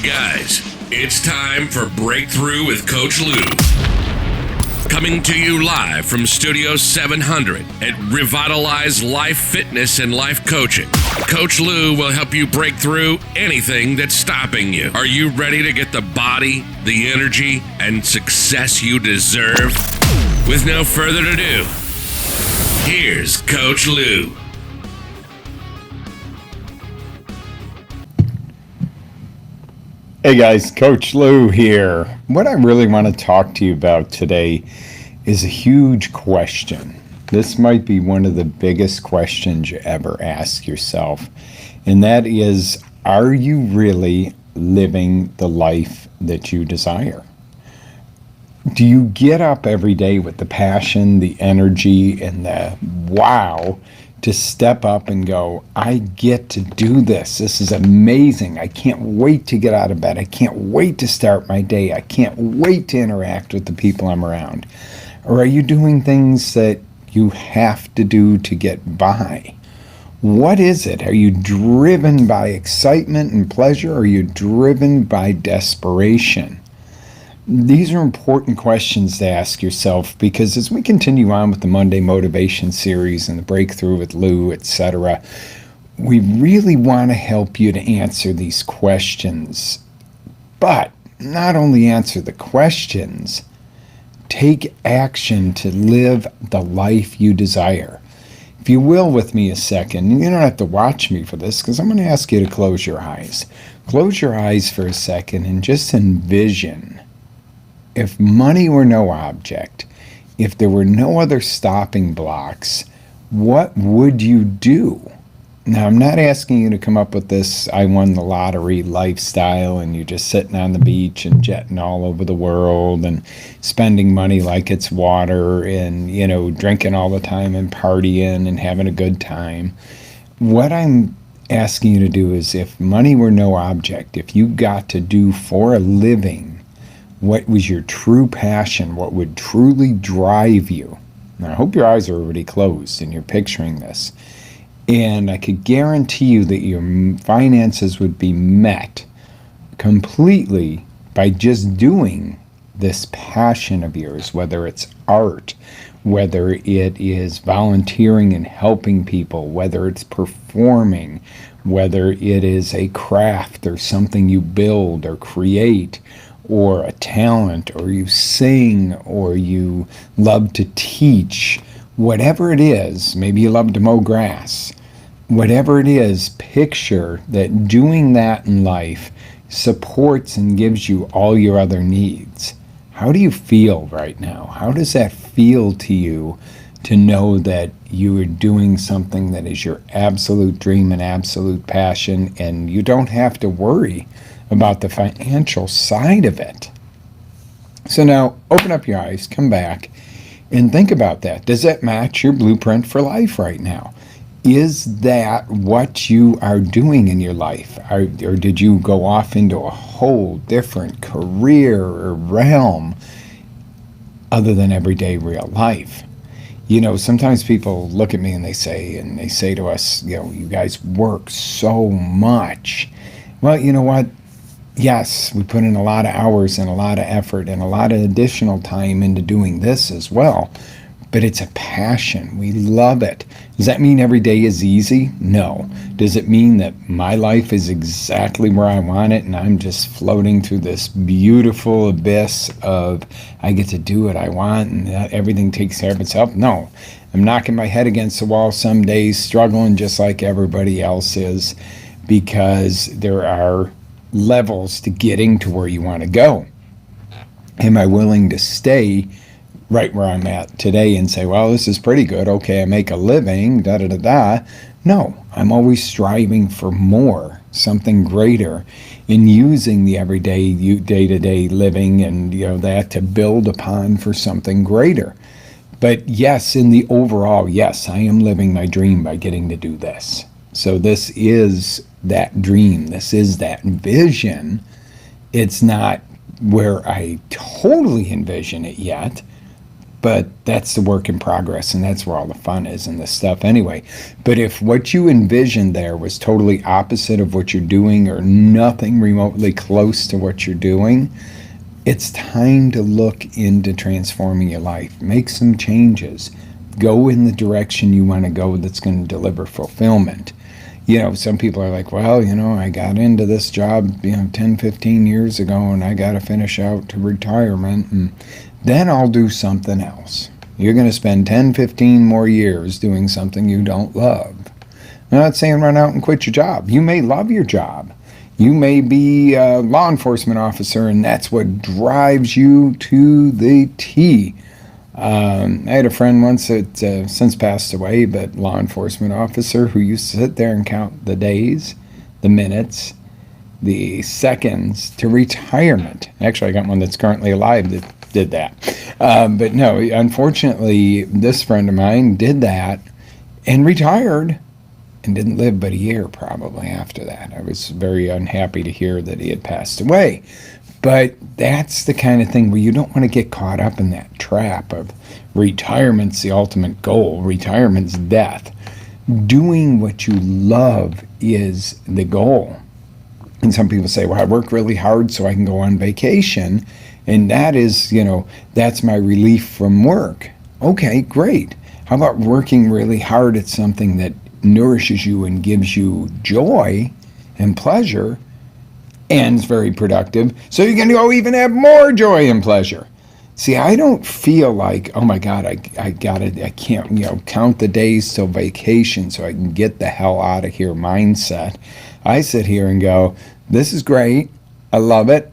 guys, it's time for Breakthrough with Coach Lew. Coming to you live from Studio 700 at Revitalize Life Fitness and Life Coaching. Coach Lew will help you break through anything that's stopping you. Are you ready to get the body, the energy, and success you deserve? With no further ado, here's Coach Lew. Hey guys, Coach Lew here. What I really want to talk to you about today is a huge question. This might be one of the biggest questions you ever ask yourself, and that is, are you really living the life that you desire? Do you get up every day with the passion, the energy, and the wow to step up and go, I get to do this. This is amazing. I can't wait to get out of bed. I can't wait to start my day. I can't wait to interact with the people I'm around. Or are you doing things that you have to do to get by? What is it? Are you driven by excitement and pleasure? Or are you driven by desperation? These are important questions to ask yourself, because as we continue on with the Monday Motivation Series and the Breakthrough with Lew, etc., we really want to help you to answer these questions. But not only answer the questions, take action to live the life you desire. If you will, with me a second, you don't have to watch me for this, because I'm going to ask you to close your eyes. Close your eyes for a second and just envision, if money were no object, if there were no other stopping blocks, what would you do? Now, I'm not asking you to come up with this I won the lottery lifestyle and you're just sitting on the beach and jetting all over the world and spending money like it's water and, drinking all the time and partying and having a good time. What I'm asking you to do is, if money were no object, if you got to do for a living what was your true passion, what would truly drive you. Now, I hope your eyes are already closed and you're picturing this. And I could guarantee you that your finances would be met completely by just doing this passion of yours, whether it's art, whether it is volunteering and helping people, whether it's performing, whether it is a craft or something you build or create, or a talent, or you sing, or you love to teach, whatever it is, maybe you love to mow grass, whatever it is, picture that doing that in life supports and gives you all your other needs. How do you feel right now? How does that feel to you to know that you are doing something that is your absolute dream and absolute passion, and you don't have to worry about the financial side of it? So now open up your eyes, come back, and think about that. Does that match your blueprint for life right now? Is that what you are doing in your life? Or did you go off into a whole different career or realm other than everyday real life? Sometimes people look at me and they say to us, you guys work so much. Well, you know what? Yes, we put in a lot of hours and a lot of effort and a lot of additional time into doing this as well. But it's a passion. We love it. Does that mean every day is easy? No. Does it mean that my life is exactly where I want it and I'm just floating through this beautiful abyss of I get to do what I want and that everything takes care of itself? No. I'm knocking my head against the wall some days, struggling just like everybody else is, because there are levels to getting to where you want to go. Am I willing to stay right where I'm at today and say, well, this is pretty good, okay, I make a living, da-da-da-da? No, I'm always striving for more, something greater, in using the everyday, day-to-day living and that to build upon for something greater. But yes, in the overall, yes, I am living my dream by getting to do this. So this is that dream. This is that vision. It's not where I totally envision it yet, But that's the work in progress, and that's where all the fun is in this stuff anyway. But if what you envisioned there was totally opposite of what you're doing or nothing remotely close to what you're doing, it's time to look into transforming your life. Make some changes. Go in the direction you want to go that's going to deliver fulfillment. Some people are like, well, I got into this job, 10, 15 years ago, and I got to finish out to retirement, and then I'll do something else. You're going to spend 10, 15 more years doing something you don't love. I'm not saying run out and quit your job. You may love your job. You may be a law enforcement officer, and that's what drives you to the T. I had a friend once that since passed away, but law enforcement officer who used to sit there and count the days, the minutes, the seconds to retirement. Actually, I got one that's currently alive that did that. But no, unfortunately, this friend of mine did that and retired and didn't live but a year probably after that. I was very unhappy to hear that he had passed away. But that's the kind of thing where you don't want to get caught up in that trap of retirement's the ultimate goal. Retirement's death. Doing what you love is the goal. And some people say, well, I work really hard so I can go on vacation. And that is, that's my relief from work. Okay, great. How about working really hard at something that nourishes you and gives you joy and pleasure and is very productive, so you're going to go even have more joy and pleasure? See, I don't feel like, oh my God, I can't, count the days till vacation so I can get the hell out of here mindset. I sit here and go, this is great. I love it.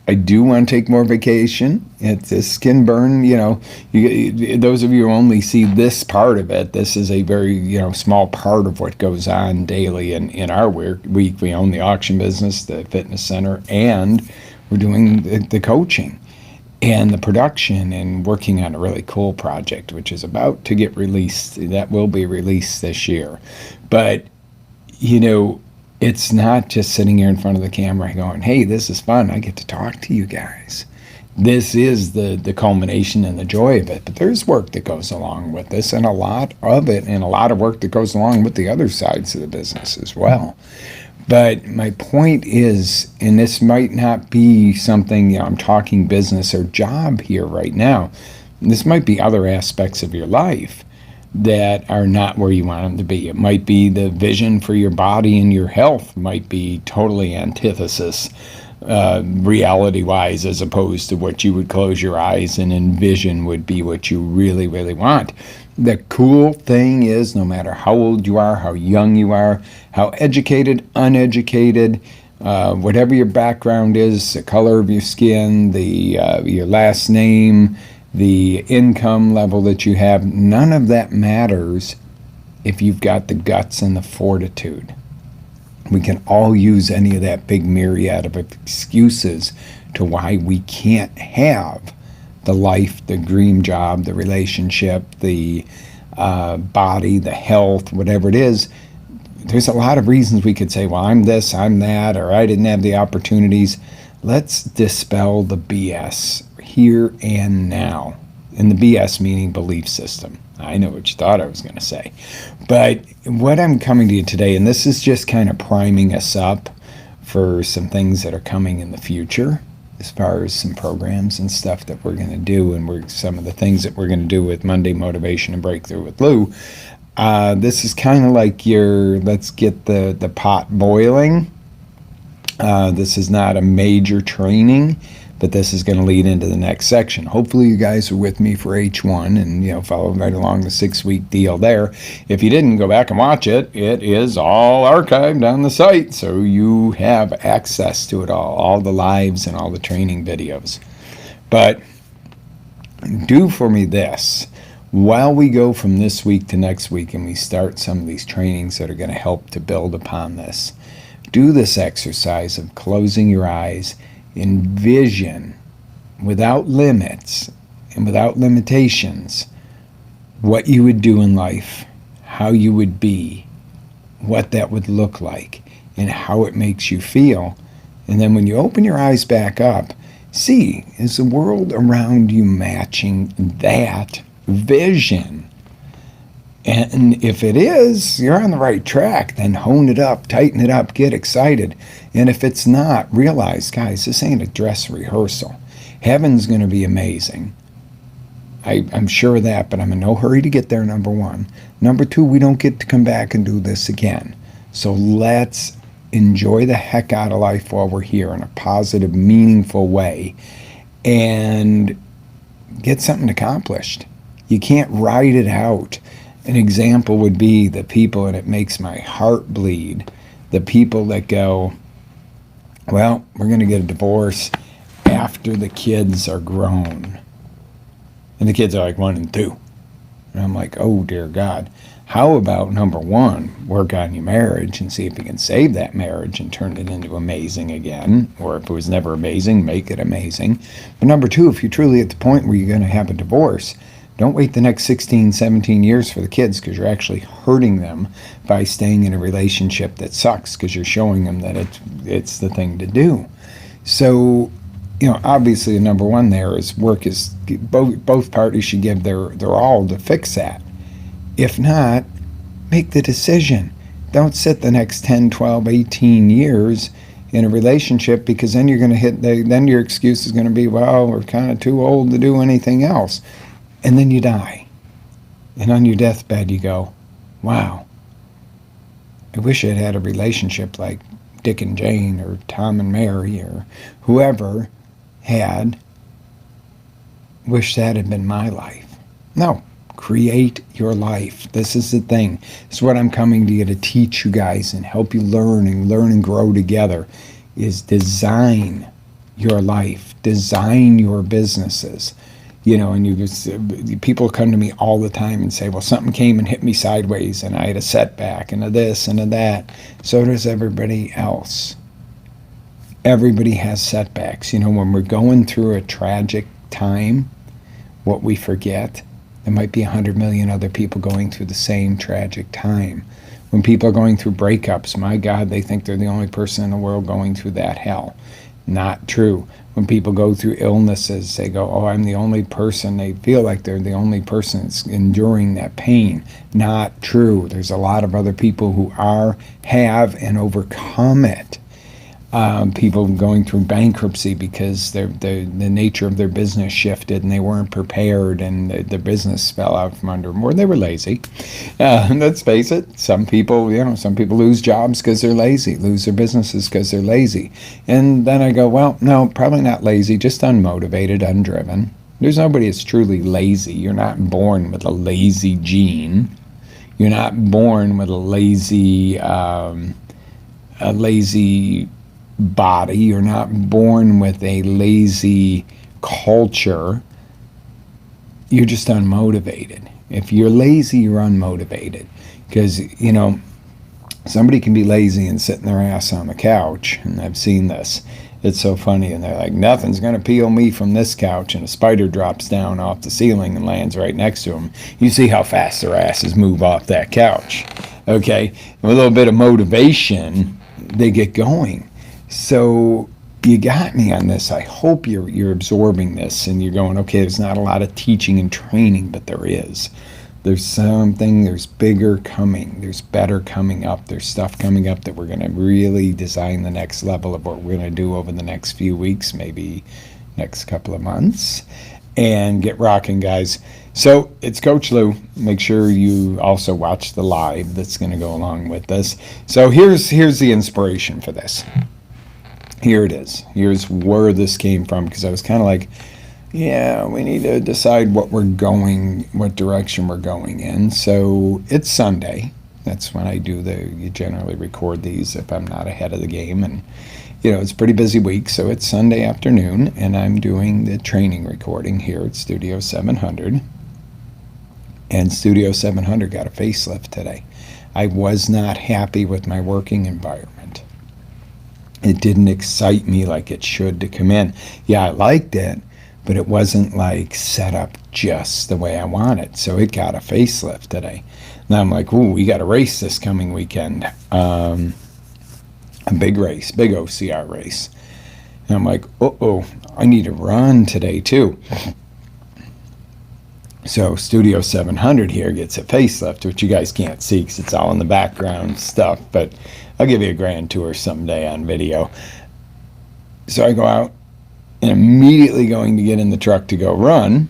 I do want to take more vacation. It's a skin burn, those of you who only see this part of it, this is a very, small part of what goes on daily in our week. We own the auction business, the fitness center, and we're doing the coaching and the production and working on a really cool project, which is about to get released. That will be released this year. But, it's not just sitting here in front of the camera going, hey, this is fun. I get to talk to you guys. This is the culmination and the joy of it. But there's work that goes along with this, and a lot of it, and a lot of work that goes along with the other sides of the business as well. But my point is, and this might not be something, I'm talking business or job here right now. This might be other aspects of your life that are not where you want them to be. It might be the vision for your body and your health might be totally antithesis, reality-wise, as opposed to what you would close your eyes and envision would be what you really, really want. The cool thing is, no matter how old you are, how young you are, how educated, uneducated, whatever your background is, the color of your skin, your last name, the income level that you have, none of that matters if you've got the guts and the fortitude. We can all use any of that big myriad of excuses to why we can't have the life, the dream job, the relationship, the body, the health, whatever it is. There's a lot of reasons we could say, well, I'm this, I'm that, or I didn't have the opportunities. Let's dispel the BS here and now. And the BS meaning belief system. I know what you thought I was going to say. But what I'm coming to you today, and this is just kind of priming us up for some things that are coming in the future, as far as some programs and stuff that we're going to do, and some of the things that we're going to do with Monday Motivation and Breakthrough with Lew. This is kind of like let's get the pot boiling. This is not a major training, but this is going to lead into the next section. Hopefully you guys are with me for H1 and follow right along the 6-week deal there. If you didn't, go back and watch it. It is all archived on the site, so you have access to it all the lives and all the training videos. But do for me this. While we go from this week to next week and we start some of these trainings that are going to help to build upon this, do this exercise of closing your eyes. Envision, without limits and without limitations, what you would do in life, how you would be, what that would look like, and how it makes you feel. And then when you open your eyes back up, C, is the world around you matching that vision? And if it is, you're on the right track. Then hone it up, tighten it up, get excited. And if it's not, realize, guys, this ain't a dress rehearsal. Heaven's going to be amazing. I'm sure of that, but I'm in no hurry to get there, number one. Number two, we don't get to come back and do this again. So let's enjoy the heck out of life while we're here in a positive, meaningful way and get something accomplished. You can't write it out. An example would be the people, and it makes my heart bleed, the people that go, well, we're going to get a divorce after the kids are grown. And the kids are like 1 and 2. And I'm like, oh, dear God. How about, number one, work on your marriage and see if you can save that marriage and turn it into amazing again. Or if it was never amazing, make it amazing. But number two, if you're truly at the point where you're going to have a divorce, don't wait the next 16, 17 years for the kids, because you're actually hurting them by staying in a relationship that sucks, because you're showing them that it's the thing to do. So, obviously, number one there is work is both parties should give their all to fix that. If not, make the decision. Don't sit the next 10, 12, 18 years in a relationship, because then you're going to then your excuse is going to be, well, we're kind of too old to do anything else. And then you die. And on your deathbed you go, wow, I wish I'd had a relationship like Dick and Jane or Tom and Mary or whoever had. Wish that had been my life. No, create your life. This is the thing. This is what I'm coming to you to teach you guys and help you learn and grow together, is design your life, design your businesses. And people come to me all the time and say, well, something came and hit me sideways and I had a setback and a this and a that. So does everybody else. Everybody has setbacks. When we're going through a tragic time, what we forget, there might be 100 million other people going through the same tragic time. When people are going through breakups, my God, they think they're the only person in the world going through that hell. Not true. When people go through illnesses, they go, oh, I'm the only person. They feel like they're the only person that's enduring that pain. Not true. There's a lot of other people who have, and overcome it. People going through bankruptcy because the nature of their business shifted and they weren't prepared, and the business fell out from under them, or they were lazy. Let's face it, some people lose jobs because they're lazy, lose their businesses because they're lazy. And then I go, well, no, probably not lazy, just unmotivated, undriven. There's nobody that's truly lazy. You're not born with a lazy gene. You're not born with a lazy body. You're not born with a lazy culture. You're just unmotivated. If you're lazy, you're unmotivated. Because, somebody can be lazy and sitting their ass on the couch, and I've seen this. It's so funny, and they're like, nothing's going to peel me from this couch, and a spider drops down off the ceiling and lands right next to them. You see how fast their asses move off that couch. Okay? With a little bit of motivation, they get going. So you got me on this. I hope you're absorbing this and you're going, okay, there's not a lot of teaching and training, but there is. There's something, there's bigger coming, there's better coming up, there's stuff coming up that we're going to really design the next level of what we're going to do over the next few weeks, maybe next couple of months, and get rocking, guys. So it's Coach Lew. Make sure you also watch the live that's going to go along with this. So here's the inspiration for this. Here it is. Here's where this came from, because I was kind of like, yeah, we need to decide what direction we're going in. So it's Sunday. That's when you generally record these if I'm not ahead of the game. And, it's a pretty busy week. So it's Sunday afternoon, and I'm doing the training recording here at Studio 700. And Studio 700 got a facelift today. I was not happy with my working environment. It didn't excite me like it should to come in. Yeah, I liked it, but it wasn't like set up just the way I want it. So it got a facelift today. Now I'm like, ooh, we got a race this coming weekend. A big race, big OCR race. And I'm like, uh-oh, I need to run today too. So Studio 700 here gets a facelift, which you guys can't see because it's all in the background stuff, but I'll give you a grand tour someday on video. So I go out and immediately going to get in the truck to go run,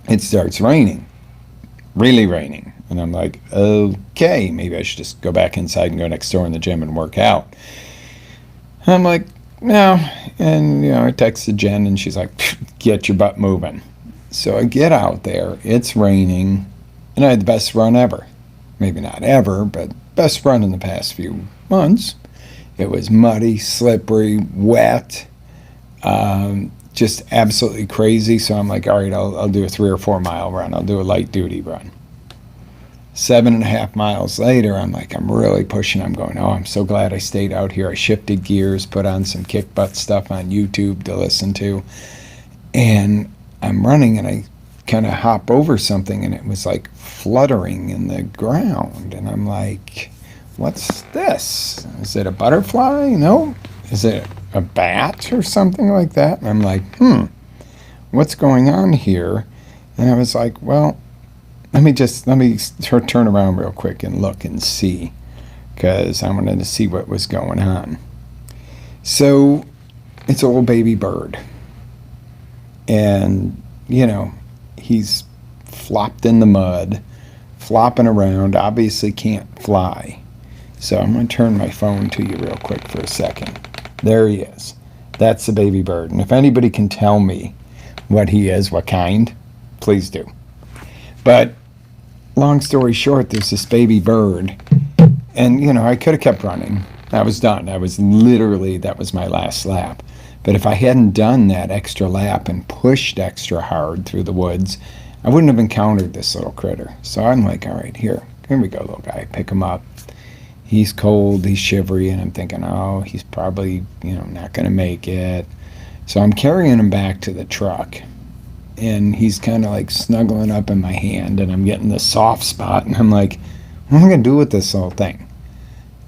it starts raining, really raining. And I'm like, okay, maybe I should just go back inside and go next door in the gym and work out. And I'm like, no. And, I texted Jen and she's like, get your butt moving. So I get out there, it's raining, and I had the best run ever. Maybe not ever, but best run in the past few months. It was muddy, slippery, wet, just absolutely crazy. So I'm like, all right, I'll do a 3 or 4 mile run. I'll do a light duty run. 7.5 miles later, I'm like, I'm really pushing. I'm going, oh, I'm so glad I stayed out here. I shifted gears, put on some kick butt stuff on YouTube to listen to, and I'm running and I kind of hop over something and it was like fluttering in the ground. And I'm like, what's this? Is it a butterfly? No. Is it a bat or something like that? And I'm like, what's going on here? And I was like, well, let me turn around real quick and look and see, because I wanted to see what was going on. So it's a little baby bird. And, he's flopped in the mud, flopping around, obviously can't fly. So I'm going to turn my phone to you real quick for a second. There he is. That's the baby bird. And if anybody can tell me what he is, what kind, please do. But long story short, there's this baby bird. And, I could have kept running. I was done. That was my last lap. But if I hadn't done that extra lap and pushed extra hard through the woods, I wouldn't have encountered this little critter. So I'm like, all right, here we go, little guy. Pick him up. He's cold, he's shivery, and I'm thinking, oh, he's probably, not going to make it. So I'm carrying him back to the truck, and he's kind of like snuggling up in my hand, and I'm getting the soft spot, and I'm like, what am I going to do with this little thing?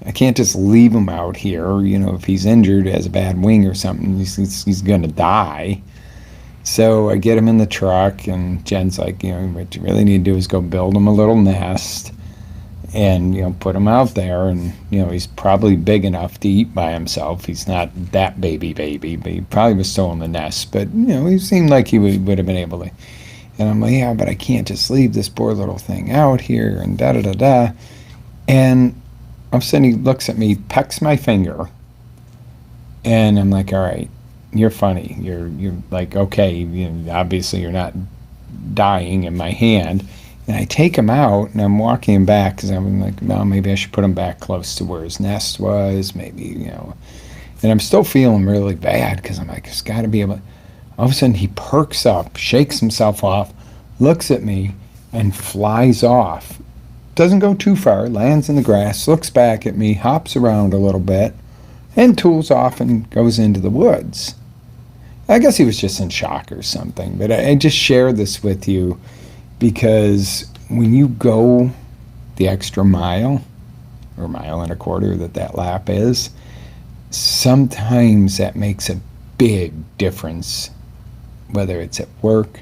I can't just leave him out here. If he's injured, has a bad wing or something, he's going to die. So I get him in the truck, and Jen's like, what you really need to do is go build him a little nest and, put him out there. And, he's probably big enough to eat by himself. He's not that baby, but he probably was still in the nest. But, he seemed like he would have been able to. And I'm like, yeah, but I can't just leave this poor little thing out here and da-da-da-da. And all of a sudden he looks at me, pecks my finger, and I'm like, all right, you're funny. You're like, okay, obviously you're not dying in my hand. And I take him out, and I'm walking him back because I'm like, no, maybe I should put him back close to where his nest was, maybe, And I'm still feeling really bad because I'm like, it's got to be able to. All of a sudden he perks up, shakes himself off, looks at me, and flies off. Doesn't go too far, lands in the grass, looks back at me, hops around a little bit, and tools off and goes into the woods. I guess he was just in shock or something, but I just share this with you because when you go the extra mile, or mile and a quarter that lap is, sometimes that makes a big difference, whether it's at work,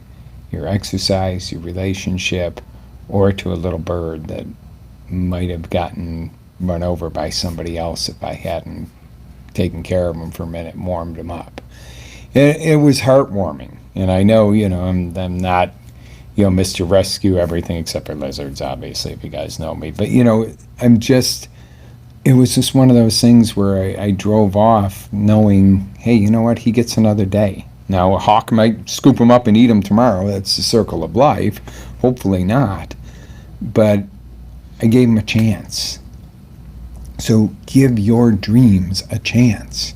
your exercise, your relationship, or to a little bird that might have gotten run over by somebody else if I hadn't taken care of him for a minute and warmed him up. It was heartwarming. And I know, I'm not, Mr. Rescue everything except for lizards, obviously, if you guys know me. But, it was just one of those things where I drove off knowing, hey, you know what, he gets another day. Now, a hawk might scoop him up and eat him tomorrow. That's the circle of life. Hopefully not. But I gave him a chance. So give your dreams a chance.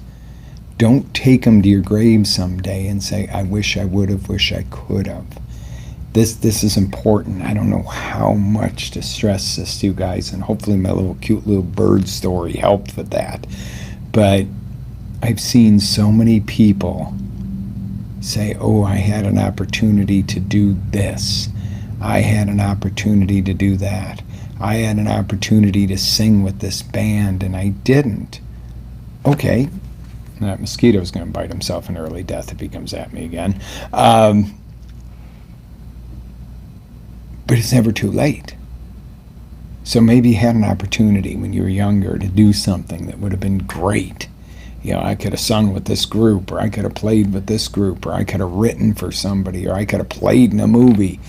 Don't take them to your grave someday and say, I wish I would have, wish I could have. This is important. I don't know how much to stress this to you guys, and hopefully my cute little bird story helped with that. But I've seen so many people say, oh, I had an opportunity to do this. I had an opportunity to do that. I had an opportunity to sing with this band and I didn't. Okay, That mosquito's going to bite himself an early death if he comes at me again. But it's never too late. So maybe you had an opportunity when you were younger to do something that would have been great. You know, I could have sung with this group, or I could have played with this group, or I could have written for somebody, or I could have played in a movie.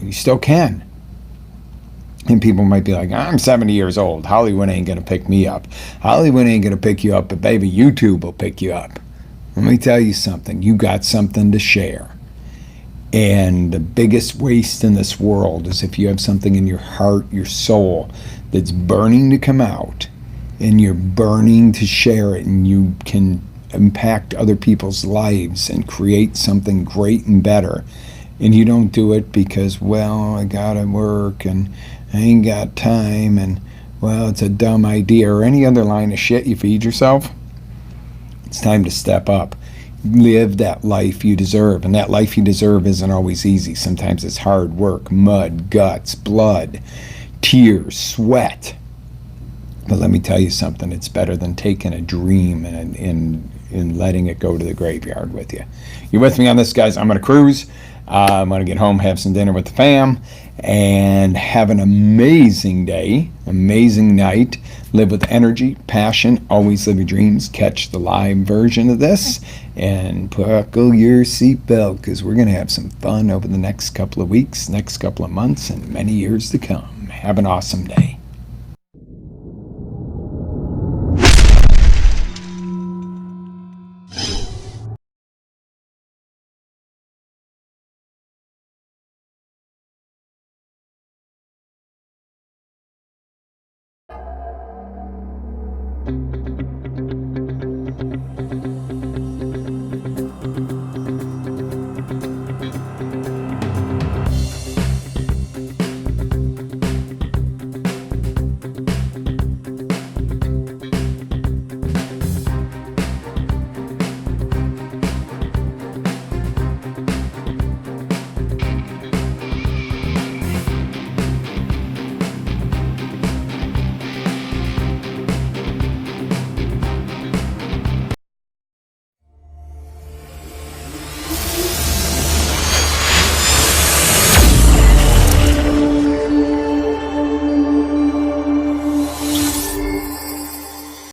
You still can. And people might be like, I'm 70 years old. Hollywood ain't going to pick me up. Hollywood ain't going to pick you up, but baby, YouTube will pick you up. Let me tell you something. You got something to share. And the biggest waste in this world is if you have something in your heart, your soul, that's burning to come out, and you're burning to share it, and you can impact other people's lives and create something great and better. And you don't do it because, well, I gotta work and I ain't got time, and, well, it's a dumb idea, or any other line of shit you feed yourself. It's time to step up. Live that life you deserve. And that life you deserve isn't always easy. Sometimes it's hard work, mud, guts, blood, tears, sweat. But let me tell you something. It's better than taking a dream and letting it go to the graveyard with you. You with me on this, guys? I'm going to cruise. I'm going to get home, have some dinner with the fam, and have an amazing day, amazing night. Live with energy, passion, always live your dreams. Catch the live version of this and buckle your seatbelt, because we're going to have some fun over the next couple of weeks, next couple of months, and many years to come. Have an awesome day.